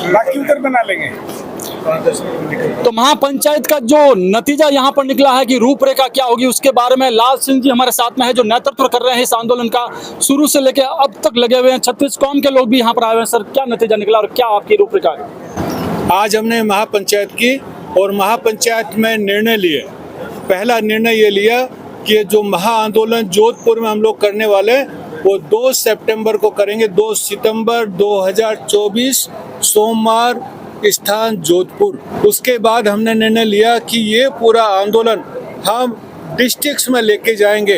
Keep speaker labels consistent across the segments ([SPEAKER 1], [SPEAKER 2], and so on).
[SPEAKER 1] बाकी उधर बना लेंगे।
[SPEAKER 2] तो महापंचायत का जो नतीजा यहाँ पर निकला है कि रूपरेखा क्या होगी, उसके बारे में लाल सिंह जी हमारे साथ में है जो नेतृत्व कर रहे हैं इस आंदोलन का, शुरू से लेकर अब तक लगे हुए हैं। 36 कौम के लोग भी यहाँ पर आए हुए हैं। सर, क्या नतीजा निकला और क्या आपकी रूपरेखा है?
[SPEAKER 1] आज हमने महापंचायत की और महापंचायत में निर्णय लिए। पहला निर्णय ये लिया कि जो महाआंदोलन जोधपुर में हम लोग करने वाले वो 2 सितंबर को करेंगे। 2 सितंबर 2024 सोमवार, स्थान जोधपुर। उसके बाद हमने निर्णय लिया कि ये पूरा आंदोलन हम डिस्ट्रिक्ट्स में लेके जाएंगे।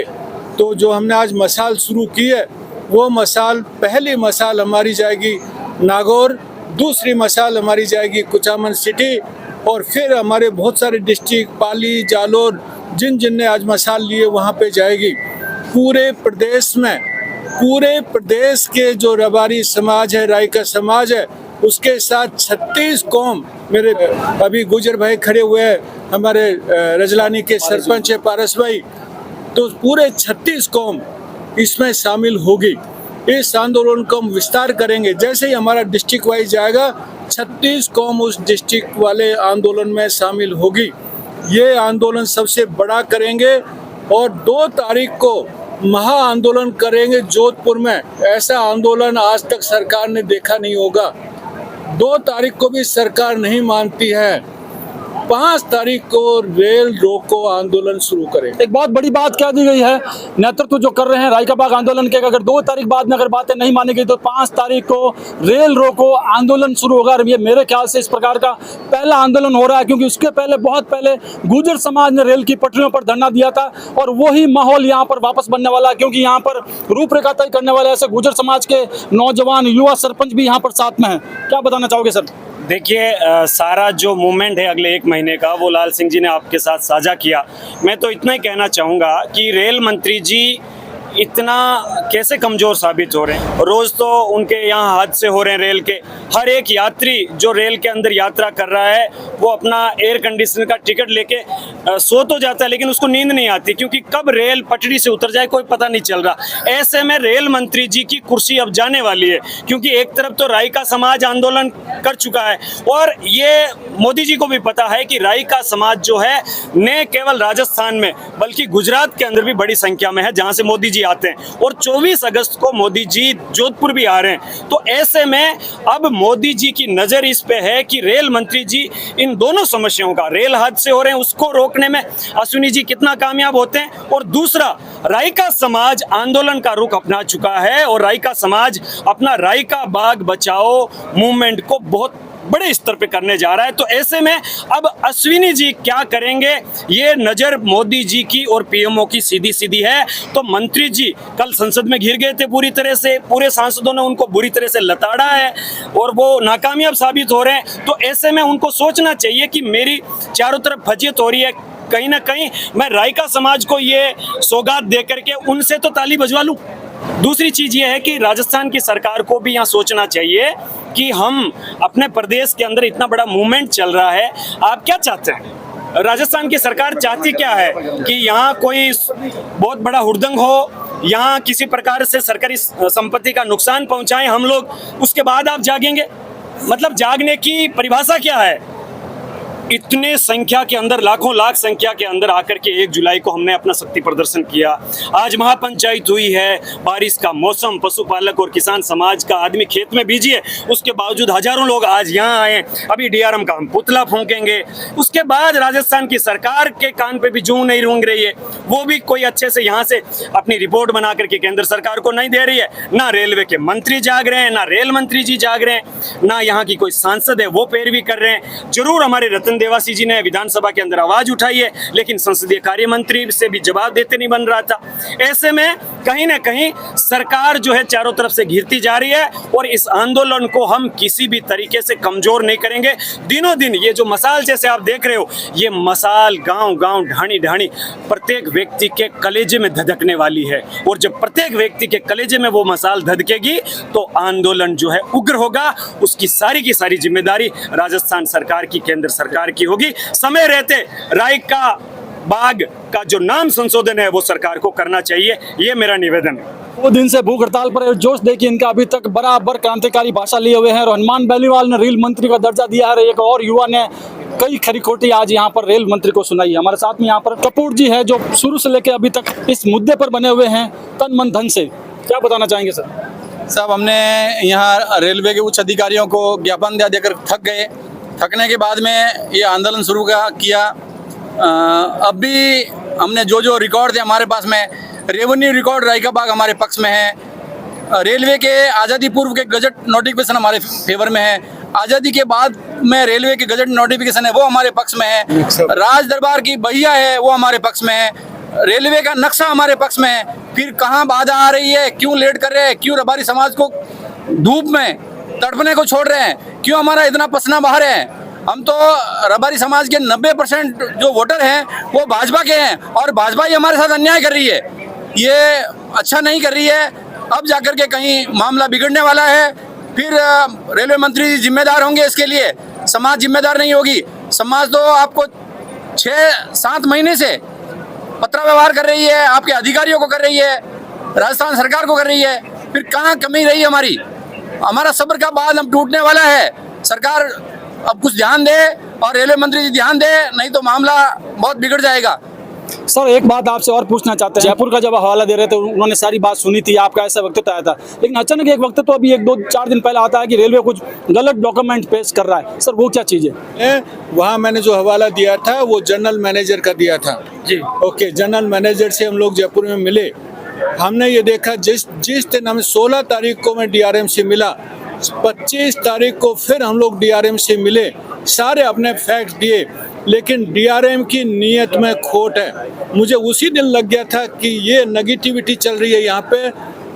[SPEAKER 1] तो जो हमने आज मसाल शुरू की है वो मसाल, पहली मसाल हमारी जाएगी नागौर, दूसरी मसाल हमारी जाएगी कुचामन सिटी और फिर हमारे बहुत सारे डिस्ट्रिक्ट पाली, जालोर, जिन ने आज मसाल लिए वहाँ पे जाएगी। पूरे प्रदेश के जो रबारी समाज है, रायका समाज है, उसके साथ 36 कौम, मेरे अभी गुजर भाई खड़े हुए हैं, हमारे रजलानी के सरपंच है पारस भाई, तो पूरे 36 कौम इसमें शामिल होगी। इस आंदोलन को हम विस्तार करेंगे। जैसे ही हमारा डिस्ट्रिक्ट वाइज जाएगा 36 कौम उस डिस्ट्रिक्ट वाले आंदोलन में शामिल होगी। ये आंदोलन सबसे बड़ा करेंगे और 2 तारीख को महा आंदोलन करेंगे जोधपुर में। ऐसा आंदोलन आज तक सरकार ने देखा नहीं होगा। 2 तारीख को भी सरकार नहीं मानती है। 5 तारीख को रेल रोको आंदोलन शुरू करें।
[SPEAKER 2] एक बहुत बड़ी बात कह दी गई है नेतृत्व जो कर रहे हैं रायका बाग आंदोलन के, अगर 2 तारीख बाद में अगर बातें नहीं मानी गई तो 5 तारीख को रेल रोको आंदोलन शुरू होगा। ये मेरे ख्याल से इस प्रकार का पहला आंदोलन हो रहा है, क्योंकि उसके पहले बहुत पहले गुर्जर समाज ने रेल की पटरियों पर धरना दिया था और वही माहौल यहाँ पर वापस बनने वाला है, क्योंकि यहाँ पर रूपरेखा तय करने वाले ऐसे गुर्जर समाज के नौजवान युवा सरपंच भी यहाँ पर साथ में हैं। क्या बताना चाहोगे सर?
[SPEAKER 3] देखिए, सारा जो मूवमेंट है अगले 1 महीने का वो लाल सिंह जी ने आपके साथ साझा किया। मैं तो इतना ही कहना चाहूँगा कि रेल मंत्री जी इतना कैसे कमज़ोर साबित हो रहे हैं। रोज़ तो उनके यहाँ हादसे हो रहे हैं रेल के। हर एक यात्री जो रेल के अंदर यात्रा कर रहा है वो अपना एयर कंडीशनर का टिकट लेके सो तो जाता है, लेकिन उसको नींद नहीं आती, क्योंकि कब रेल पटरी से उतर जाए कोई पता नहीं चल रहा। ऐसे में रेल मंत्री जी की कुर्सी अब जाने वाली है, क्योंकि एक तरफ तो रायका समाज आंदोलन कर चुका है और ये मोदी जी को भी पता है कि रायका समाज जो है न केवल राजस्थान में बल्कि गुजरात के अंदर भी बड़ी संख्या में है, जहाँ से मोदी जी आते हैं। और 24 अगस्त को मोदी जी जोधपुर भी आ रहे हैं। तो ऐसे में अब मोदी जी की नज़र इस पे है कि रेल मंत्री जी इन दोनों समस्याओं का, रेल हादसे हो रहे हैं उसको रोकने में अश्विनी जी कितना कामयाब होते हैं, और दूसरा रायका समाज आंदोलन का रुख अपना चुका है और रायका समाज अपना रायका बाग बचाओ मूवमेंट को बहुत बड़े स्तर पे करने जा रहा है। तो ऐसे में अब अश्विनी जी क्या करेंगे, ये नज़र मोदी जी की और पीएमओ की सीधी सीधी है। तो मंत्री जी कल संसद में घिर गए थे पूरी तरह से, पूरे सांसदों ने उनको बुरी तरह से लताड़ा है और वो नाकामयाब साबित हो रहे हैं। तो ऐसे में उनको सोचना चाहिए कि मेरी चारों तरफ फजीयत हो रही है, कहीं ना कहीं मैं रायका समाज को ये सौगात दे करके उनसे तो ताली बजवा लूं। दूसरी चीज़ ये है कि राजस्थान की सरकार को भी यहाँ सोचना चाहिए कि हम अपने प्रदेश के अंदर इतना बड़ा मूवमेंट चल रहा है, आप क्या चाहते हैं? राजस्थान की सरकार चाहती क्या है कि यहाँ कोई बहुत बड़ा हुड़दंग हो, यहाँ किसी प्रकार से सरकारी संपत्ति का नुकसान पहुँचाएं हम लोग, उसके बाद आप जागेंगे? मतलब जागने की परिभाषा क्या है? इतने संख्या के अंदर, लाखों लाख संख्या के अंदर आकर के 1 जुलाई को हमने अपना शक्ति प्रदर्शन किया। आज महापंचायत हुई है, बारिश का मौसम, पशुपालक और किसान समाज का आदमी खेत में बिजी है, उसके बावजूद हजारों लोग आज यहाँ आए। अभी डीआरएम का हम पुतला फूंकेंगे। उसके बाद राजस्थान की सरकार के कान पे भी जूं नहीं रूंग रही है, वो भी कोई अच्छे से यहाँ से अपनी रिपोर्ट बना करके केंद्र सरकार को नहीं दे रही है। ना रेलवे के मंत्री जाग रहे हैं, ना रेल मंत्री जी जाग रहे हैं, ना यहाँ की कोई सांसद है वो पैरवी कर रहे हैं। जरूर हमारे रतन देवासी जी ने विधानसभा के अंदर आवाज उठाई है, लेकिन संसदीय कार्य मंत्री से भी जवाब देते नहीं बन रहा था। ऐसे में कहीं ना कहीं सरकार जो है चारों तरफ से घिरती जा रही है और इस आंदोलन को हम किसी भी तरीके से कमजोर नहीं करेंगे। दिनों दिन ये जो मसाल जैसे आप देख रहे हो, ये मसाल गांव गांव, ढाणी ढाणी प्रत्येक व्यक्ति के कलेजे में धधकने वाली है, और जब प्रत्येक व्यक्ति के कलेजे में वो मसाल धधकेगी तो आंदोलन जो है उग्र होगा। उसकी सारी की सारी जिम्मेदारी राजस्थान सरकार की, केंद्र सरकार की होगी। समय रहते रायका बाग का जो नाम संशोधन है वो सरकार को करना चाहिए, ये मेरा निवेदन है।
[SPEAKER 2] 2 दिन से भूख हड़ताल पर है। जोश देखिए इनका, अभी तक बराबर क्रांतिकारी भाषा लिए हुए हैं। और हनुमान बेनीवाल ने रेल मंत्री का दर्जा दिया है। एक और युवा ने कई खरी खोटी आज यहाँ पर रेल मंत्री को सुनाई है। हमारे साथ में यहाँ पर कपूर जी है, जो शुरू से लेकर अभी तक इस मुद्दे पर बने हुए हैं तन मन धन से। क्या बताना चाहेंगे सर?
[SPEAKER 4] साहब, हमने यहाँ रेलवे के उच्च अधिकारियों को ज्ञापन दे देकर थक गए। थकने के बाद में ये आंदोलन शुरू किया। अब भी हमने जो रिकॉर्ड थे हमारे पास में, रेवेन्यू रिकॉर्ड राय का बाग हमारे पक्ष में है। रेलवे के आज़ादी पूर्व के गजट नोटिफिकेशन हमारे फेवर में है। आज़ादी के बाद में रेलवे के गजट नोटिफिकेशन है वो हमारे पक्ष में है। राज दरबार की बहिया है वो हमारे पक्ष में है। रेलवे का नक्शा हमारे पक्ष में है। फिर कहाँ बाधा आ रही है, क्यों लेट कर रहे हैं, क्यों रबारी समाज को धूप में तड़पने को छोड़ रहे हैं, क्यों हमारा इतना पसीना बहा रहे हैं। हम तो रबारी समाज के 90% जो वोटर हैं वो भाजपा के हैं और भाजपा ही हमारे साथ अन्याय कर रही है। ये अच्छा नहीं कर रही है। अब जाकर के कहीं मामला बिगड़ने वाला है। फिर रेलवे मंत्री जिम्मेदार होंगे इसके लिए, समाज जिम्मेदार नहीं होगी। समाज तो आपको 6-7 महीने से पत्र व्यवहार कर रही है, आपके अधिकारियों को कर रही है, राजस्थान सरकार को कर रही है। फिर कहाँ कमी रही हमारी? हमारा सब्र का बांध अब टूटने वाला है। सरकार अब कुछ ध्यान दे और रेलवे मंत्री जी ध्यान दे, नहीं तो मामला बहुत बिगड़ जाएगा।
[SPEAKER 2] सर एक बात आपसे और पूछना चाहते हैं, जयपुर का जब हवाला दे रहे थे उन्होंने सारी बात सुनी थी, आपका ऐसा वक्तव्य आया था, लेकिन अचानक एक वक्तव्य तो अभी 1-2-4 दिन पहले आता है कि रेलवे कुछ गलत डॉक्यूमेंट पेश कर रहा है। सर वो क्या चीज़ है?
[SPEAKER 1] वहाँ मैंने जो हवाला दिया था वो जनरल मैनेजर का दिया था
[SPEAKER 2] जी।
[SPEAKER 1] ओके, जनरल मैनेजर से हम लोग जयपुर में मिले। हमने ये देखा जिस दिन हमें 16 तारीख को मैं डीआरएम से मिला, 25 तारीख को फिर हम लोग डीआरएम से मिले, सारे अपने फैक्ट्स दिए, लेकिन डीआरएम की नीयत में खोट है। मुझे उसी दिन लग गया था कि ये नेगेटिविटी चल रही है, यहाँ पे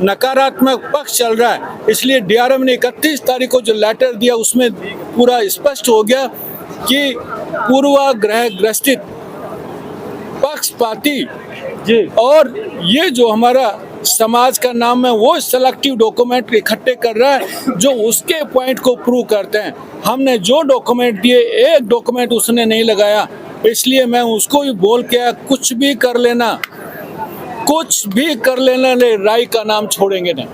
[SPEAKER 1] नकारात्मक पक्ष चल रहा है। इसलिए डीआरएम ने 31 तारीख को जो लेटर दिया उसमें पूरा स्पष्ट हो गया कि पूर्वाग्रह ग्रसित, पक्षपाती जी, और ये जो हमारा समाज का नाम है वो सेलेक्टिव डॉक्यूमेंट इकट्ठे कर रहा है जो उसके पॉइंट को प्रूव करते हैं। हमने जो डॉक्यूमेंट दिए एक डॉक्यूमेंट उसने नहीं लगाया, इसलिए मैं उसको ही बोल के कुछ भी कर लेना, कुछ भी कर लेना, राय का नाम छोड़ेंगे नहीं,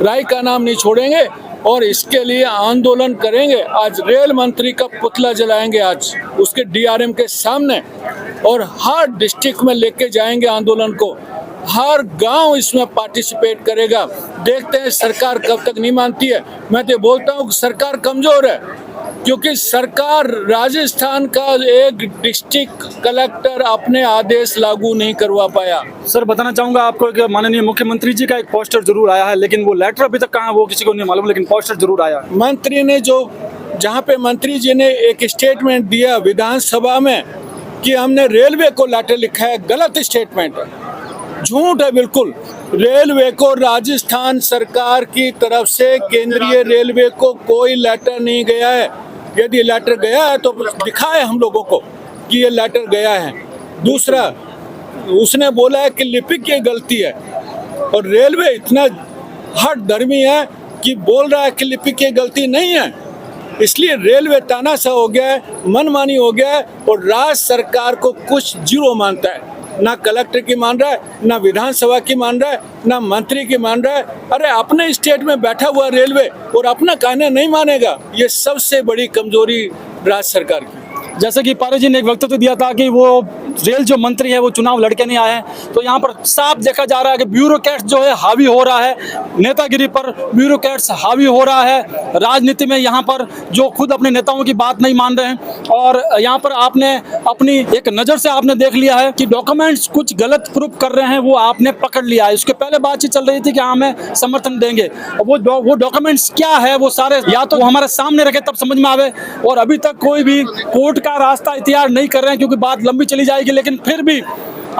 [SPEAKER 1] राय का नाम नहीं छोड़ेंगे और इसके लिए आंदोलन करेंगे। आज रेल मंत्री का पुतला जलाएंगे आज उसके डीआरएम के सामने और हर डिस्ट्रिक्ट में लेके जाएंगे आंदोलन को। हर गांव इसमें पार्टिसिपेट करेगा। देखते हैं सरकार कब तक नहीं मानती है। मैं तो बोलता हूँ कि सरकार कमजोर है क्योंकि सरकार राजस्थान का एक डिस्ट्रिक्ट कलेक्टर अपने आदेश लागू नहीं करवा पाया।
[SPEAKER 2] सर बताना चाहूंगा आपको कि माननीय मुख्यमंत्री जी का एक पोस्टर जरूर आया है, लेकिन वो लेटर अभी तक कहाँ वो किसी को नहीं मालूम, लेकिन पोस्टर जरूर आया।
[SPEAKER 1] मंत्री ने जहाँ पे मंत्री जी ने एक स्टेटमेंट दिया विधानसभा में कि हमने रेलवे को लेटर लिखा है, गलत स्टेटमेंट है, झूठ है बिल्कुल। रेलवे को राजस्थान सरकार की तरफ से केंद्रीय रेलवे को कोई लेटर नहीं गया है। यदि लेटर गया है तो दिखाए हम लोगों को कि ये लेटर गया है। दूसरा, उसने बोला है कि लिपिक की गलती है और रेलवे इतना हट धर्मी है कि बोल रहा है कि लिपिक की गलती नहीं है। इसलिए रेलवे तानाशाह हो गया है, मनमानी हो गया है और राज्य सरकार को कुछ जीरो मानता है। ना कलेक्टर की मान रहा है, ना विधानसभा की मान रहा है, ना मंत्री की मान रहा है। अरे अपने स्टेट में बैठा हुआ रेलवे और अपना कहना नहीं मानेगा, ये सबसे बड़ी कमजोरी राज्य सरकार की।
[SPEAKER 2] जैसे कि पारे जी ने एक वक्तव्य दिया था कि वो रेल जो मंत्री है वो चुनाव लड़के नहीं आए हैं, तो यहाँ पर साफ देखा जा रहा है कि ब्यूरोक्रेट्स जो है हावी हो रहा है, नेतागिरी पर ब्यूरोक्रेट्स हावी हो रहा है राजनीति में, यहाँ पर जो खुद अपने नेताओं की बात नहीं मान रहे हैं। और यहाँ पर आपने अपनी एक नज़र से आपने देख लिया है कि डॉक्यूमेंट्स कुछ गलत प्रूफ कर रहे हैं, वो आपने पकड़ लिया है। उसके पहले बातचीत चल रही थी कि हाँ हमें समर्थन देंगे, वो डॉक्यूमेंट्स क्या है वो सारे या तो वो हमारे सामने रखे तब समझ में आवे, और अभी तक कोई भी कोर्ट का रास्ता इख्तियार नहीं कर रहे हैं क्योंकि बात लंबी चली जाएगी। लेकिन फिर भी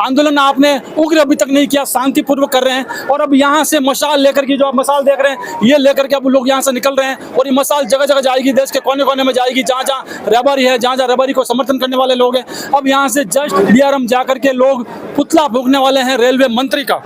[SPEAKER 2] आंदोलन आपने उग्र अभी तक नहीं किया, शांतिपूर्वक कर रहे हैं। और अब यहाँ से मशाल लेकर के, जो आप मशाल देख रहे हैं, ये लेकर के अब लोग यहाँ से निकल रहे हैं और ये मशाल जगह जगह जाएगी, देश के कोने कोने में जाएगी, जहाँ जहाँ रबारी है, जहाँ जहाँ रबारी को समर्थन करने वाले लोग हैं। अब यहाँ से जस्ट डीआरएम जा करके लोग पुतला फूंकने वाले हैं रेलवे मंत्री का।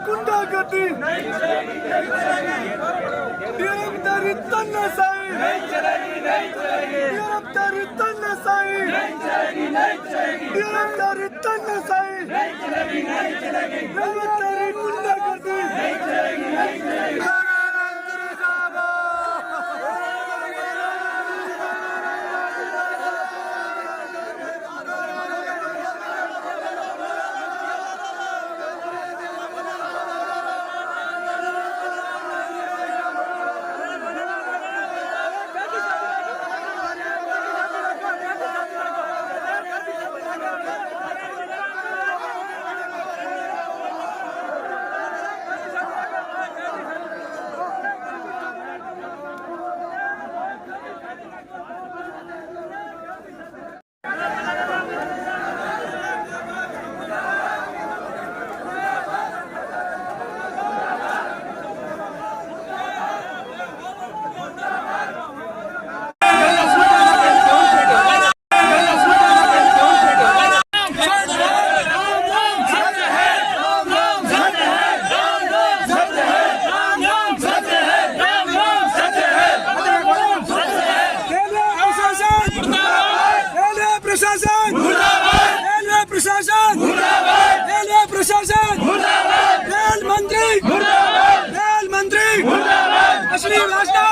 [SPEAKER 5] गुंडागर्दी नहीं चलेगी, नहीं चलेगी। गिरफ्तारी तानाशाही नहीं चलेगी, नहीं चलेगी। गिरफ्तारी तानाशाही नहीं चलेगी, नहीं चलेगी। गिरफ्तारी तानाशाही नहीं चलेगी, नहीं चलेगी। गिरफ्तारी गुंडागर्दी नहीं चलेगी, नहीं चलेगी। प्रशासन रेलवे प्रशासन रेल मंत्री असली रास्ता